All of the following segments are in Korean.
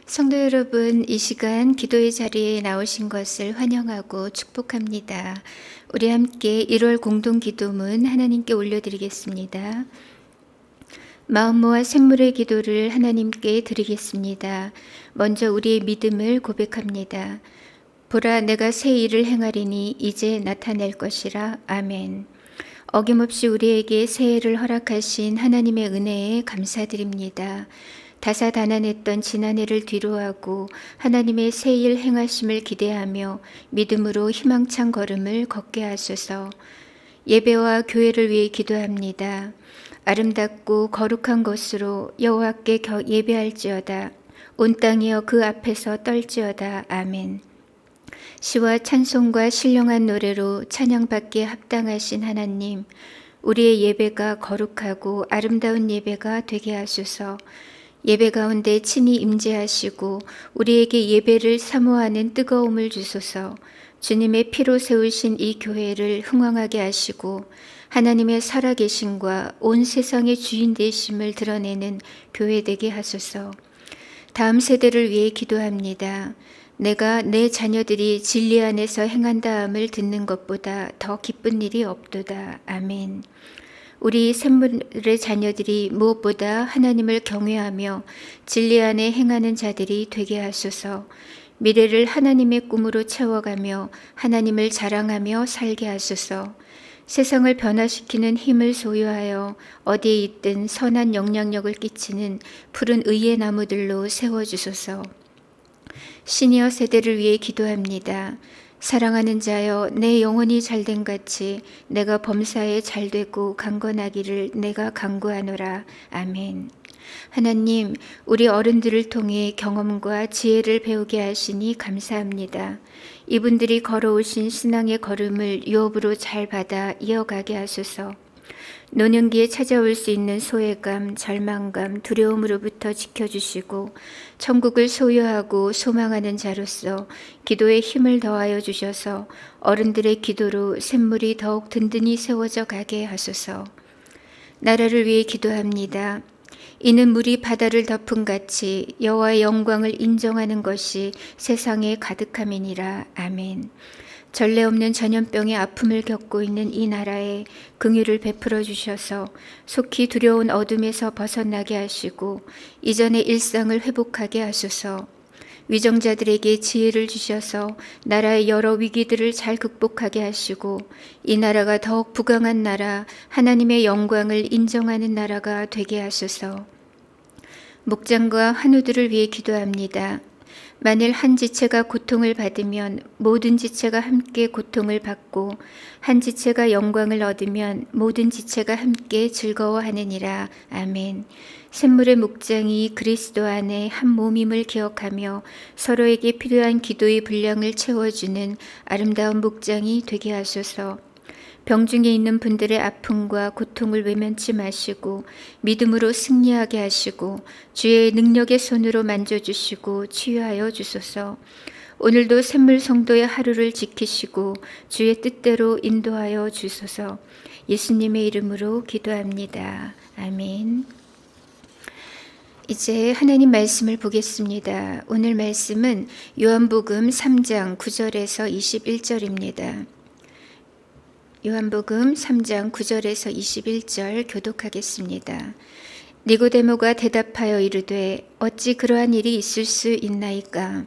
성도 여러분, 이 시간 기도의 자리에 나오신 것을 환영하고 축복합니다. 우리 함께 1월 공동 기도문 하나님께 올려드리겠습니다. 마음 모아 샘물의 기도를 하나님께 드리겠습니다. 먼저 우리의 믿음을 고백합니다. 보라, 내가 새 일을 행하리니 이제 나타낼 것이라. 아멘. 어김없이 우리에게 새해를 허락하신 하나님의 은혜에 감사드립니다. 다사다난했던 지난해를 뒤로하고 하나님의 새 일 행하심을 기대하며 믿음으로 희망찬 걸음을 걷게 하소서. 예배와 교회를 위해 기도합니다. 아름답고 거룩한 것으로 여호와께 예배할지어다. 온 땅이여 그 앞에서 떨지어다. 아멘. 시와 찬송과 신령한 노래로 찬양받기에 합당하신 하나님, 우리의 예배가 거룩하고 아름다운 예배가 되게 하소서. 예배 가운데 친히 임재하시고 우리에게 예배를 사모하는 뜨거움을 주소서. 주님의 피로 세우신 이 교회를 흥왕하게 하시고 하나님의 살아계심과 온 세상의 주인 되심을 드러내는 교회 되게 하소서. 다음 세대를 위해 기도합니다. 내가 내 자녀들이 진리 안에서 행한다함을 듣는 것보다 더 기쁜 일이 없도다. 아멘. 우리 샘물의 자녀들이 무엇보다 하나님을 경외하며 진리 안에 행하는 자들이 되게 하소서. 미래를 하나님의 꿈으로 채워가며 하나님을 자랑하며 살게 하소서. 세상을 변화시키는 힘을 소유하여 어디에 있든 선한 영향력을 끼치는 푸른 의의 나무들로 세워주소서. 시니어 세대를 위해 기도합니다. 사랑하는 자여, 내 영혼이 잘된 같이 내가 범사에 잘되고 강건하기를 내가 간구하노라. 아멘. 하나님, 우리 어른들을 통해 경험과 지혜를 배우게 하시니 감사합니다. 이분들이 걸어오신 신앙의 걸음을 유업으로 잘 받아 이어가게 하소서. 노년기에 찾아올 수 있는 소외감, 절망감, 두려움으로부터 지켜주시고 천국을 소유하고 소망하는 자로서 기도에 힘을 더하여 주셔서 어른들의 기도로 샘물이 더욱 든든히 세워져 가게 하소서. 나라를 위해 기도합니다. 이는 물이 바다를 덮은 같이 여호와의 영광을 인정하는 것이 세상에 가득함이니라. 아멘. 전례 없는 전염병의 아픔을 겪고 있는 이 나라에 긍휼을 베풀어 주셔서 속히 두려운 어둠에서 벗어나게 하시고 이전의 일상을 회복하게 하소서. 위정자들에게 지혜를 주셔서 나라의 여러 위기들을 잘 극복하게 하시고 이 나라가 더욱 부강한 나라, 하나님의 영광을 인정하는 나라가 되게 하소서. 목장과 한우들을 위해 기도합니다. 만일 한 지체가 고통을 받으면 모든 지체가 함께 고통을 받고 한 지체가 영광을 얻으면 모든 지체가 함께 즐거워하느니라. 아멘. 샘물의 목장이 그리스도 안에 한 몸임을 기억하며 서로에게 필요한 기도의 분량을 채워주는 아름다운 목장이 되게 하소서. 병중에 있는 분들의 아픔과 고통을 외면치 마시고 믿음으로 승리하게 하시고 주의 능력의 손으로 만져주시고 치유하여 주소서. 오늘도 샘물 성도의 하루를 지키시고 주의 뜻대로 인도하여 주소서. 예수님의 이름으로 기도합니다. 아멘. 이제 하나님 말씀을 보겠습니다. 오늘 말씀은 요한복음 3장 9절에서 21절입니다. 요한복음 3장 9절에서 21절 교독하겠습니다. 니고데모가 대답하여 이르되 어찌 그러한 일이 있을 수 있나이까?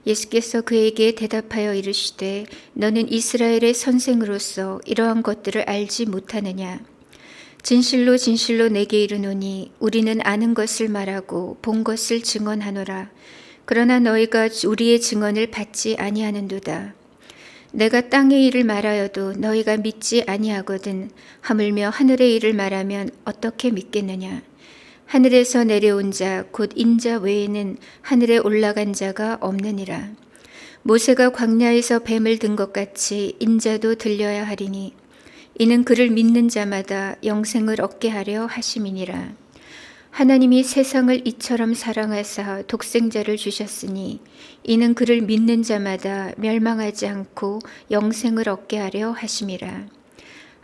예수께서 그에게 대답하여 이르시되 너는 이스라엘의 선생으로서 이러한 것들을 알지 못하느냐? 진실로 진실로 내게 이르노니 우리는 아는 것을 말하고 본 것을 증언하노라. 그러나 너희가 우리의 증언을 받지 아니하는도다. 내가 땅의 일을 말하여도 너희가 믿지 아니하거든 하물며 하늘의 일을 말하면 어떻게 믿겠느냐? 하늘에서 내려온 자 곧 인자 외에는 하늘에 올라간 자가 없느니라. 모세가 광야에서 뱀을 든 것 같이 인자도 들려야 하리니 이는 그를 믿는 자마다 영생을 얻게 하려 하심이니라. 하나님이 세상을 이처럼 사랑하사 독생자를 주셨으니 이는 그를 믿는 자마다 멸망하지 않고 영생을 얻게 하려 하심이라.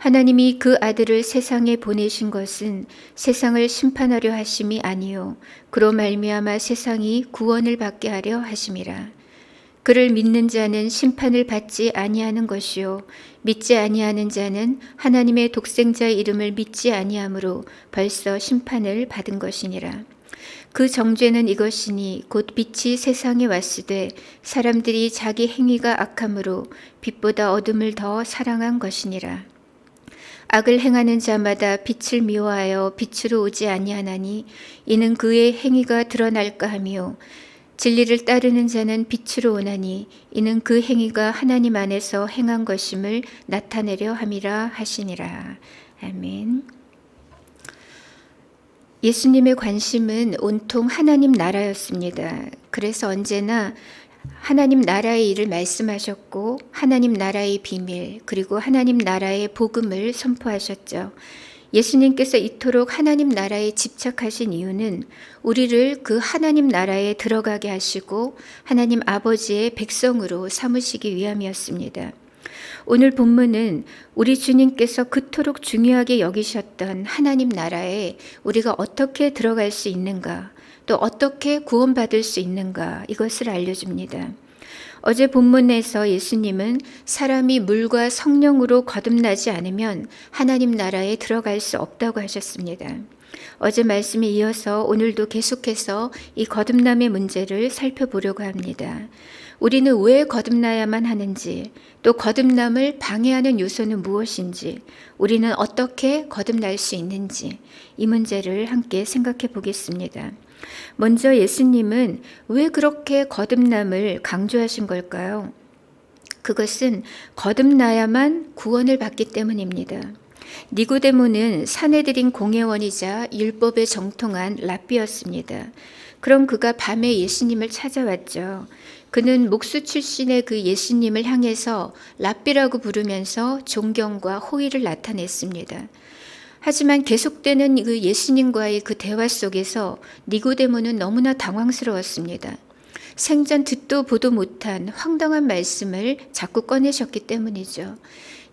하나님이 그 아들을 세상에 보내신 것은 세상을 심판하려 하심이 아니요 그로 말미암아 세상이 구원을 받게 하려 하심이라. 그를 믿는 자는 심판을 받지 아니하는 것이요 믿지 아니하는 자는 하나님의 독생자의 이름을 믿지 아니하므로 벌써 심판을 받은 것이니라. 그 정죄는 이것이니 곧 빛이 세상에 왔으되 사람들이 자기 행위가 악함으로 빛보다 어둠을 더 사랑한 것이니라. 악을 행하는 자마다 빛을 미워하여 빛으로 오지 아니하나니 이는 그의 행위가 드러날까 하며 진리를 따르는 자는 빛으로 오나니 이는 그 행위가 하나님 안에서 행한 것임을 나타내려 함이라 하시니라. 아멘. 예수님의 관심은 온통 하나님 나라였습니다. 그래서 언제나 하나님 나라의 일을 말씀하셨고 하나님 나라의 비밀 그리고 하나님 나라의 복음을 선포하셨죠. 예수님께서 이토록 하나님 나라에 집착하신 이유는 우리를 그 하나님 나라에 들어가게 하시고 하나님 아버지의 백성으로 삼으시기 위함이었습니다. 오늘 본문은 우리 주님께서 그토록 중요하게 여기셨던 하나님 나라에 우리가 어떻게 들어갈 수 있는가, 또 어떻게 구원받을 수 있는가 이것을 알려줍니다. 어제 본문에서 예수님은 사람이 물과 성령으로 거듭나지 않으면 하나님 나라에 들어갈 수 없다고 하셨습니다. 어제 말씀에 이어서 오늘도 계속해서 이 거듭남의 문제를 살펴보려고 합니다. 우리는 왜 거듭나야만 하는지, 또 거듭남을 방해하는 요소는 무엇인지, 우리는 어떻게 거듭날 수 있는지 이 문제를 함께 생각해 보겠습니다. 먼저 예수님은 왜 그렇게 거듭남을 강조하신 걸까요? 그것은 거듭나야만 구원을 받기 때문입니다. 니고데모는 사내들인 공회원이자 율법에 정통한 랍비였습니다. 그럼 그가 밤에 예수님을 찾아왔죠. 그는 목수 출신의 그 예수님을 향해서 랍비라고 부르면서 존경과 호의를 나타냈습니다. 하지만 계속되는 그 예수님과의 그 대화 속에서 니고데모는 너무나 당황스러웠습니다. 생전 듣도 보도 못한 황당한 말씀을 자꾸 꺼내셨기 때문이죠.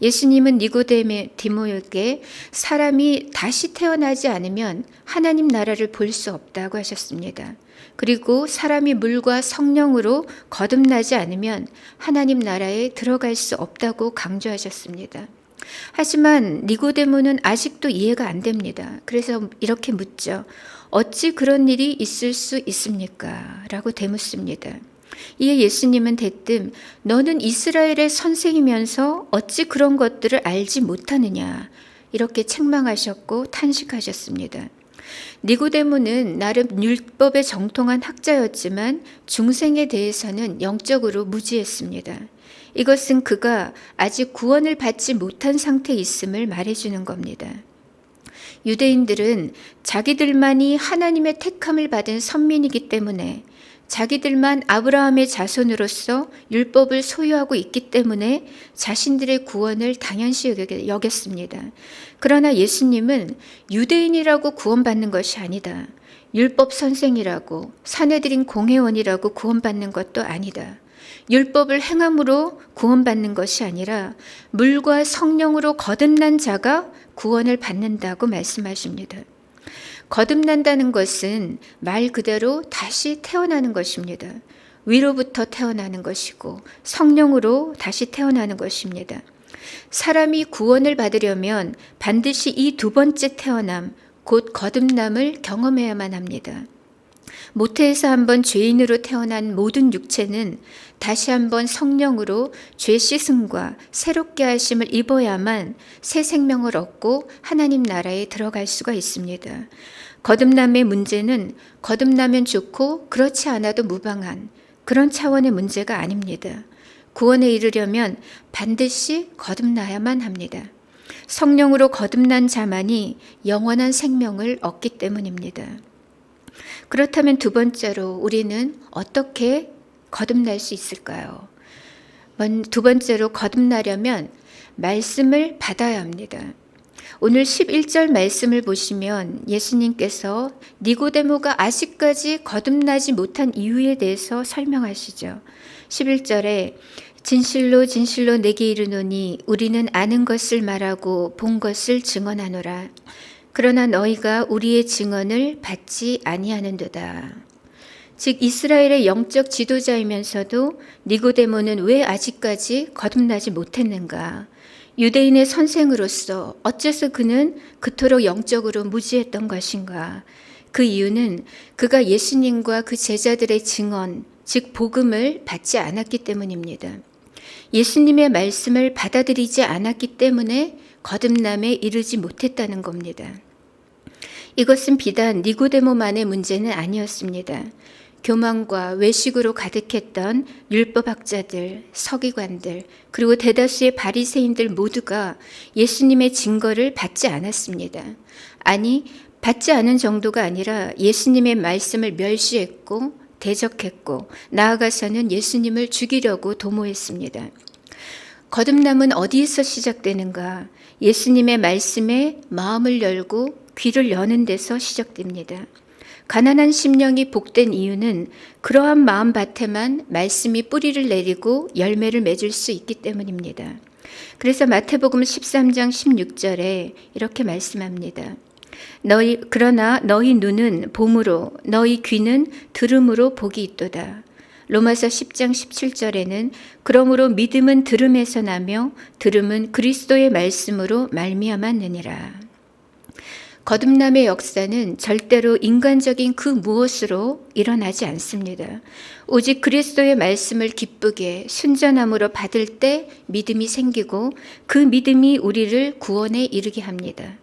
예수님은 니고데모에게 사람이 다시 태어나지 않으면 하나님 나라를 볼 수 없다고 하셨습니다. 그리고 사람이 물과 성령으로 거듭나지 않으면 하나님 나라에 들어갈 수 없다고 강조하셨습니다. 하지만 니고데모는 아직도 이해가 안 됩니다. 그래서 이렇게 묻죠. 어찌 그런 일이 있을 수 있습니까? 라고 되묻습니다. 이에 예수님은 대뜸 너는 이스라엘의 선생이면서 어찌 그런 것들을 알지 못하느냐 이렇게 책망하셨고 탄식하셨습니다. 니고데모는 나름 율법에 정통한 학자였지만 중생에 대해서는 영적으로 무지했습니다. 이것은 그가 아직 구원을 받지 못한 상태에 있음을 말해주는 겁니다. 유대인들은 자기들만이 하나님의 택함을 받은 선민이기 때문에 자기들만 아브라함의 자손으로서 율법을 소유하고 있기 때문에 자신들의 구원을 당연시 여겼습니다. 그러나 예수님은 유대인이라고 구원받는 것이 아니다. 율법 선생이라고 사내들인 공회원이라고 구원받는 것도 아니다. 율법을 행함으로 구원받는 것이 아니라 물과 성령으로 거듭난 자가 구원을 받는다고 말씀하십니다. 거듭난다는 것은 말 그대로 다시 태어나는 것입니다. 위로부터 태어나는 것이고 성령으로 다시 태어나는 것입니다. 사람이 구원을 받으려면 반드시 이 두 번째 태어남, 곧 거듭남을 경험해야만 합니다. 모태에서 한번 죄인으로 태어난 모든 육체는 다시 한번 성령으로 죄 씻음과 새롭게 하심을 입어야만 새 생명을 얻고 하나님 나라에 들어갈 수가 있습니다. 거듭남의 문제는 거듭나면 좋고 그렇지 않아도 무방한 그런 차원의 문제가 아닙니다. 구원에 이르려면 반드시 거듭나야만 합니다. 성령으로 거듭난 자만이 영원한 생명을 얻기 때문입니다. 그렇다면 두 번째로 우리는 어떻게 거듭날 수 있을까요? 두 번째로 거듭나려면 말씀을 받아야 합니다. 오늘 11절 말씀을 보시면 예수님께서 니고데모가 아직까지 거듭나지 못한 이유에 대해서 설명하시죠. 11절에 진실로 진실로 내게 이르노니 우리는 아는 것을 말하고 본 것을 증언하노라. 그러나 너희가 우리의 증언을 받지 아니하는도다. 즉 이스라엘의 영적 지도자이면서도 니고데모는 왜 아직까지 거듭나지 못했는가? 유대인의 선생으로서 어째서 그는 그토록 영적으로 무지했던 것인가? 그 이유는 그가 예수님과 그 제자들의 증언, 즉 복음을 받지 않았기 때문입니다. 예수님의 말씀을 받아들이지 않았기 때문에 거듭남에 이르지 못했다는 겁니다. 이것은 비단 니고데모만의 문제는 아니었습니다. 교만과 외식으로 가득했던 율법학자들, 서기관들, 그리고 대다수의 바리새인들 모두가 예수님의 증거를 받지 않았습니다. 아니, 받지 않은 정도가 아니라 예수님의 말씀을 멸시했고 대적했고 나아가서는 예수님을 죽이려고 도모했습니다. 거듭남은 어디에서 시작되는가? 예수님의 말씀에 마음을 열고 귀를 여는 데서 시작됩니다. 가난한 심령이 복된 이유는 그러한 마음밭에만 말씀이 뿌리를 내리고 열매를 맺을 수 있기 때문입니다. 그래서 마태복음 13장 16절에 이렇게 말씀합니다. 그러나 너희 눈은 봄으로 너희 귀는 들음으로 복이 있도다. 로마서 10장 17절에는 그러므로 믿음은 들음에서 나며 들음은 그리스도의 말씀으로 말미암았느니라. 거듭남의 역사는 절대로 인간적인 그 무엇으로 일어나지 않습니다. 오직 그리스도의 말씀을 기쁘게 순전함으로 받을 때 믿음이 생기고 그 믿음이 우리를 구원에 이르게 합니다.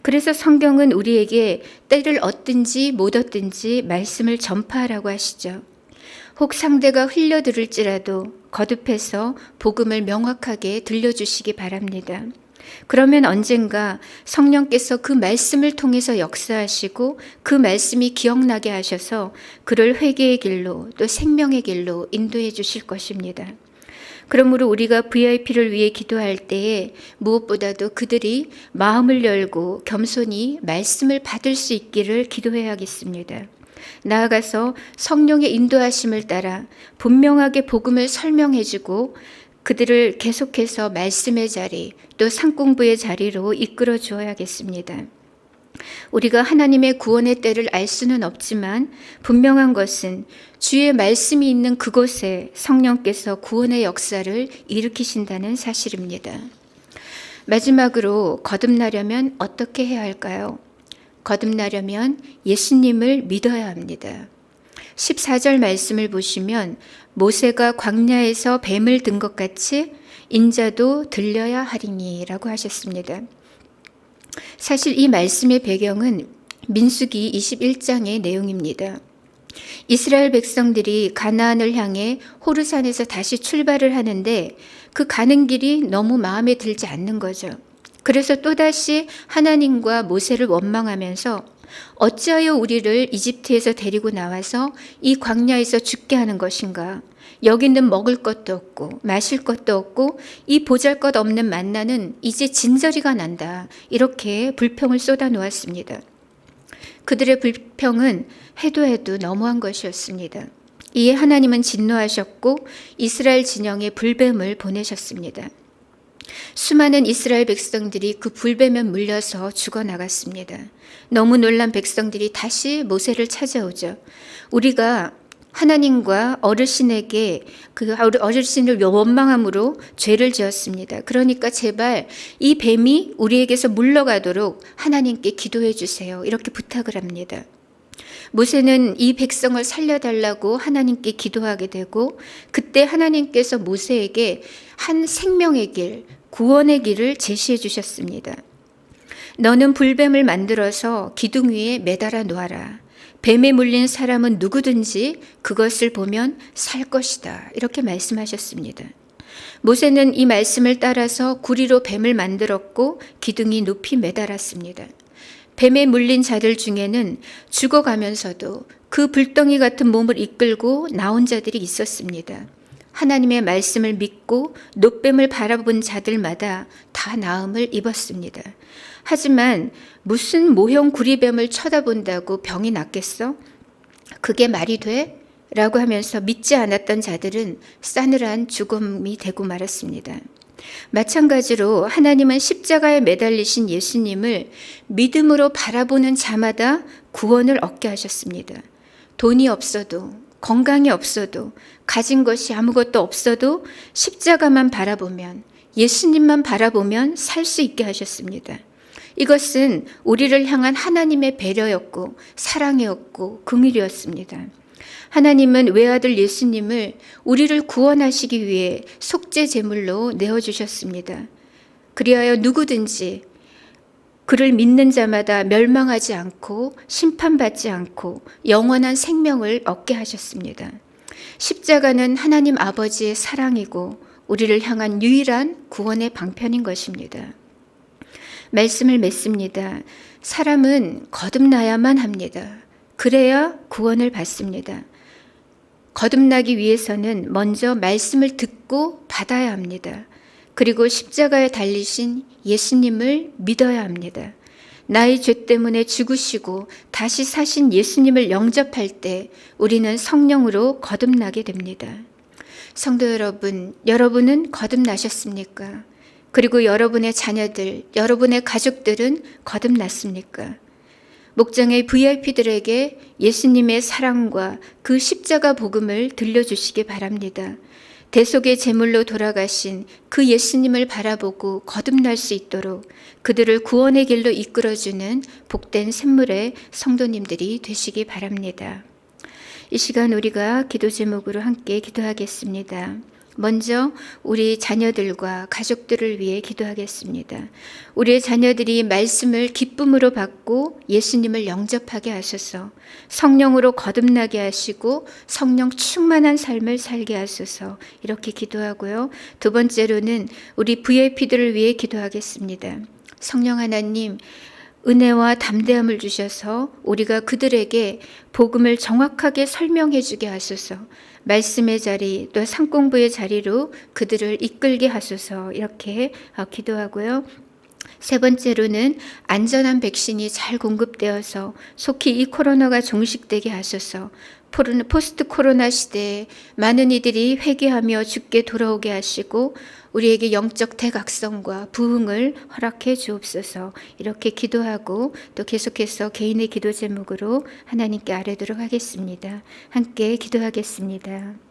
그래서 성경은 우리에게 때를 얻든지 못 얻든지 말씀을 전파하라고 하시죠. 혹 상대가 흘려들을지라도 거듭해서 복음을 명확하게 들려주시기 바랍니다. 그러면 언젠가 성령께서 그 말씀을 통해서 역사하시고 그 말씀이 기억나게 하셔서 그를 회개의 길로 또 생명의 길로 인도해 주실 것입니다. 그러므로 우리가 VIP를 위해 기도할 때에 무엇보다도 그들이 마음을 열고 겸손히 말씀을 받을 수 있기를 기도해야겠습니다. 나아가서 성령의 인도하심을 따라 분명하게 복음을 설명해주고 그들을 계속해서 말씀의 자리 또 상공부의 자리로 이끌어 주어야겠습니다. 우리가 하나님의 구원의 때를 알 수는 없지만 분명한 것은 주의 말씀이 있는 그곳에 성령께서 구원의 역사를 일으키신다는 사실입니다. 마지막으로 거듭나려면 어떻게 해야 할까요? 거듭나려면 예수님을 믿어야 합니다. 14절 말씀을 보시면 모세가 광야에서 뱀을 든 것 같이 인자도 들려야 하리니 라고 하셨습니다. 사실 이 말씀의 배경은 민수기 21장의 내용입니다. 이스라엘 백성들이 가나안을 향해 호르산에서 다시 출발을 하는데 그 가는 길이 너무 마음에 들지 않는 거죠. 그래서 또다시 하나님과 모세를 원망하면서 어찌하여 우리를 이집트에서 데리고 나와서 이 광야에서 죽게 하는 것인가? 여기는 먹을 것도 없고 마실 것도 없고 이 보잘것없는 만나는 이제 진저리가 난다. 이렇게 불평을 쏟아놓았습니다. 그들의 불평은 해도 너무한 것이었습니다. 이에 하나님은 진노하셨고 이스라엘 진영에 불뱀을 보내셨습니다. 수많은 이스라엘 백성들이 그 불뱀에 물려서 죽어나갔습니다. 너무 놀란 백성들이 다시 모세를 찾아오죠. 우리가 하나님과 어르신에게 그 어르신을 원망함으로 죄를 지었습니다. 그러니까 제발 이 뱀이 우리에게서 물러가도록 하나님께 기도해 주세요. 이렇게 부탁을 합니다. 모세는 이 백성을 살려달라고 하나님께 기도하게 되고 그때 하나님께서 모세에게 한 생명의 길, 구원의 길을 제시해 주셨습니다. 너는 불뱀을 만들어서 기둥 위에 매달아 놓아라. 뱀에 물린 사람은 누구든지 그것을 보면 살 것이다. 이렇게 말씀하셨습니다. 모세는 이 말씀을 따라서 구리로 뱀을 만들었고 기둥이 높이 매달았습니다. 뱀에 물린 자들 중에는 죽어가면서도 그 불덩이 같은 몸을 이끌고 나온 자들이 있었습니다. 하나님의 말씀을 믿고 놋뱀을 바라본 자들마다 다 나음을 입었습니다. 하지만 무슨 모형 구리뱀을 쳐다본다고 병이 낫겠어? 그게 말이 돼? 라고 하면서 믿지 않았던 자들은 싸늘한 죽음이 되고 말았습니다. 마찬가지로 하나님은 십자가에 매달리신 예수님을 믿음으로 바라보는 자마다 구원을 얻게 하셨습니다. 돈이 없어도, 건강이 없어도, 가진 것이 아무것도 없어도 십자가만 바라보면, 예수님만 바라보면 살 수 있게 하셨습니다. 이것은 우리를 향한 하나님의 배려였고 사랑이었고 긍휼이었습니다. 하나님은 외아들 예수님을 우리를 구원하시기 위해 속죄 제물로 내어주셨습니다. 그리하여 누구든지 그를 믿는 자마다 멸망하지 않고 심판받지 않고 영원한 생명을 얻게 하셨습니다. 십자가는 하나님 아버지의 사랑이고 우리를 향한 유일한 구원의 방편인 것입니다. 말씀을 맺습니다. 사람은 거듭나야만 합니다. 그래야 구원을 받습니다. 거듭나기 위해서는 먼저 말씀을 듣고 받아야 합니다. 그리고 십자가에 달리신 예수님을 믿어야 합니다. 나의 죄 때문에 죽으시고 다시 사신 예수님을 영접할 때 우리는 성령으로 거듭나게 됩니다. 성도 여러분, 여러분은 거듭나셨습니까? 그리고 여러분의 자녀들, 여러분의 가족들은 거듭났습니까? 목장의 VIP들에게 예수님의 사랑과 그 십자가 복음을 들려주시기 바랍니다. 대속의 제물로 돌아가신 그 예수님을 바라보고 거듭날 수 있도록 그들을 구원의 길로 이끌어주는 복된 샘물의 성도님들이 되시기 바랍니다. 이 시간 우리가 기도 제목으로 함께 기도하겠습니다. 먼저 우리 자녀들과 가족들을 위해 기도하겠습니다. 우리의 자녀들이 말씀을 기쁨으로 받고 예수님을 영접하게 하소서, 성령으로 거듭나게 하시고 성령 충만한 삶을 살게 하소서, 이렇게 기도하고요. 두 번째로는 우리 VIP들을 위해 기도하겠습니다. 성령 하나님, 은혜와 담대함을 주셔서 우리가 그들에게 복음을 정확하게 설명해 주게 하소서, 말씀의 자리 또 상공부의 자리로 그들을 이끌게 하소서, 이렇게 기도하고요. 세 번째로는 안전한 백신이 잘 공급되어서 속히 이 코로나가 종식되게 하소서, 포스트 코로나 시대에 많은 이들이 회개하며 주께 돌아오게 하시고 우리에게 영적 대각성과 부흥을 허락해 주옵소서, 이렇게 기도하고 또 계속해서 개인의 기도 제목으로 하나님께 아뢰도록 하겠습니다. 함께 기도하겠습니다.